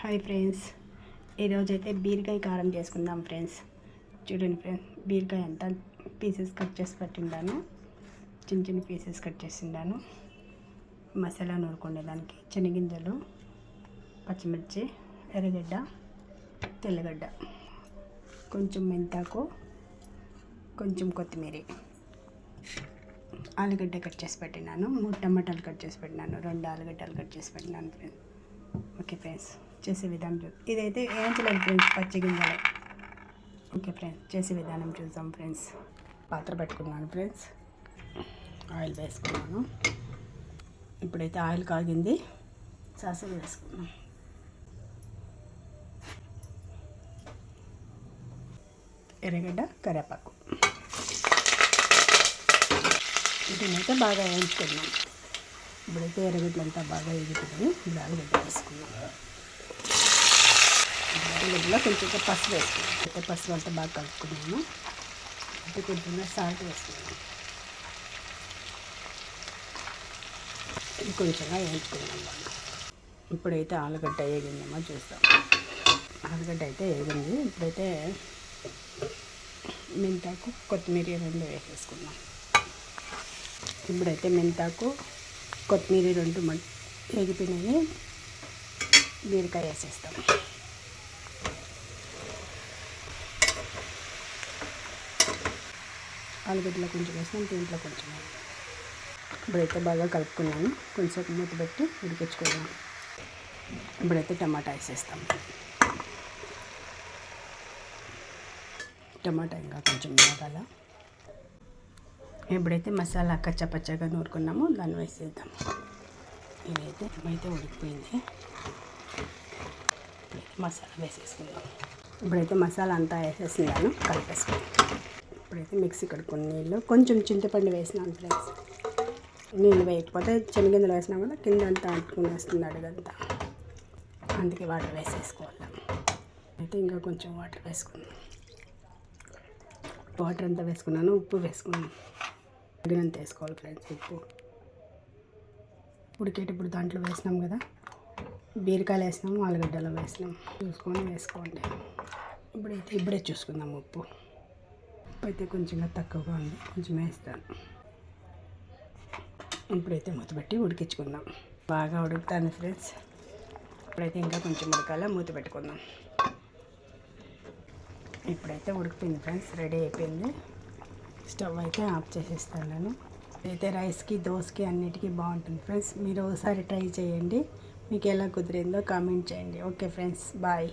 Hi friends, ఈరోజైతే బీరకాయ కారం చేసుకుందాం ఫ్రెండ్స్. చూడండి ఫ్రెండ్స్, బీరకాయ అంతా పీసెస్ కట్ చేసి పెట్టిండాను. చిన్న చిన్న పీసెస్ కట్ చేసిండాను. మసాలా నూరుకునేదానికి శనగింజలు, పచ్చిమిర్చి, ఎర్రగడ్డ, తెల్లగడ్డ, కొంచెం మెంతాకు, కొంచెం కొత్తిమీర, ఆలుగడ్డ కట్ చేసి పెట్టినాను. 3 టమాటాలు కట్ చేసి పెట్టినాను. 2 ఆలుగడ్డలు కట్ చేసి పెట్టినాను ఫ్రెండ్స్. ఓకే ఫ్రెండ్స్, చేసే విధానం ఇదైతే వేయించలేదు ఫ్రెండ్స్, పచ్చి గింజలు. ఓకే ఫ్రెండ్స్, చేసే విధానం చూద్దాం ఫ్రెండ్స్. పాత్ర పెట్టుకున్నాను ఫ్రెండ్స్, ఆయిల్ వేసుకున్నాను. ఇప్పుడైతే ఆయిల్ కాగింది, సాసులు వేసుకున్నాం. ఎర్రగడ్డ, కరివేపాకు, వీటినైతే బాగా వేయించుకున్నాం. ఇప్పుడైతే ఎర్రగడ్డలంతా బాగా ఎగుతుంది. ఇప్పుడు ఆలుగడ్డ వేసుకున్నాం. ఆలుగడ్డలో కొంచెం పసుపు వేసుకున్నాం. అయితే పసుపు అంతా బాగా కలుపుకున్నాము. అంటే కొంచెం సాల్ట్ వేసుకున్నాం. ఇది కొంచెంగా వేయించుకున్నాం బాగా. ఇప్పుడైతే ఆలుగడ్డ వేగిందేమో చూస్తాం. ఆలుగడ్డ అయితే వేగింది. ఇప్పుడైతే మెంతాకు, కొత్తిమీర 2 వేసేసుకున్నాం. ఇప్పుడైతే మెంతాకు, కొత్తిమీర 2 వేగిపోయినాయి. బీరకాయ వేసేస్తాం. ఆలుగడ్డలో కొంచెం వేసినాం, దీంట్లో కొంచెం. ఇప్పుడైతే బాగా కలుపుకున్నాను. కొంచెం మూత పెట్టి ఉడికించుకున్నాం. ఇప్పుడైతే టమాటా వేసేస్తాం. టమాటా ఇంకా కొంచెం వేగాల. ఇప్పుడైతే మసాలా కచ్చపచ్చగా నూరుకున్నాము, దాన్ని వేసేద్దాం. ఇదైతే ఉడికిపోయింది. మసాలా వేసేసుకుందాం. ఇప్పుడైతే మసాలా అంతా వేసేసినాను, కలిపేసుకుందాం. ఇప్పుడైతే మిక్సీ కడుక్కుని నీళ్ళు, కొంచెం చింతపండు వేసినాను ఫ్రెండ్స్. నీళ్ళు వేయకపోతే శనగింజలు వేసినా కూడా కింద అంతా అంటుకుని వేస్తుంది అడుగంతా. అందుకే వాటర్ వేసేసుకోవాలి. అయితే ఇంకా కొంచెం వాటర్ వేసుకుందాం. వాటర్ అంతా వేసుకున్నాను, ఉప్పు వేసుకున్నాను. తగినంత వేసుకోవాలి ఫ్రెండ్స్ ఉప్పు. ఉడికేటప్పుడు దాంట్లో వేసినాం కదా, బీరకాయలు వేసినాము, ఆలుగడ్డలో వేసినాం. చూసుకొని వేసుకోండి. ఇప్పుడే చూసుకుందాం ఉప్పు. ఉప్పు అయితే కొంచెంగా తక్కువగా ఉంది, కొంచెం వేస్తాను. ఇప్పుడైతే మూత పెట్టి ఉడికించుకుందాం. బాగా ఉడుకుతాను ఫ్రెండ్స్. ఇప్పుడైతే ఇంకా కొంచెం ఉడకాల, మూత పెట్టుకుందాం. ఇప్పుడైతే ఉడికిపోయింది ఫ్రెండ్స్, రెడీ అయిపోయింది. స్టవ్ అయితే ఆఫ్ చేసేస్తాను నేను. అయితే రైస్కి, దోసకి అన్నిటికీ బాగుంటుంది ఫ్రెండ్స్. మీరు ఒకసారి ట్రై చేయండి. మీకు ఎలా కుదిరిందో కామెంట్ చేయండి. Okay friends, bye.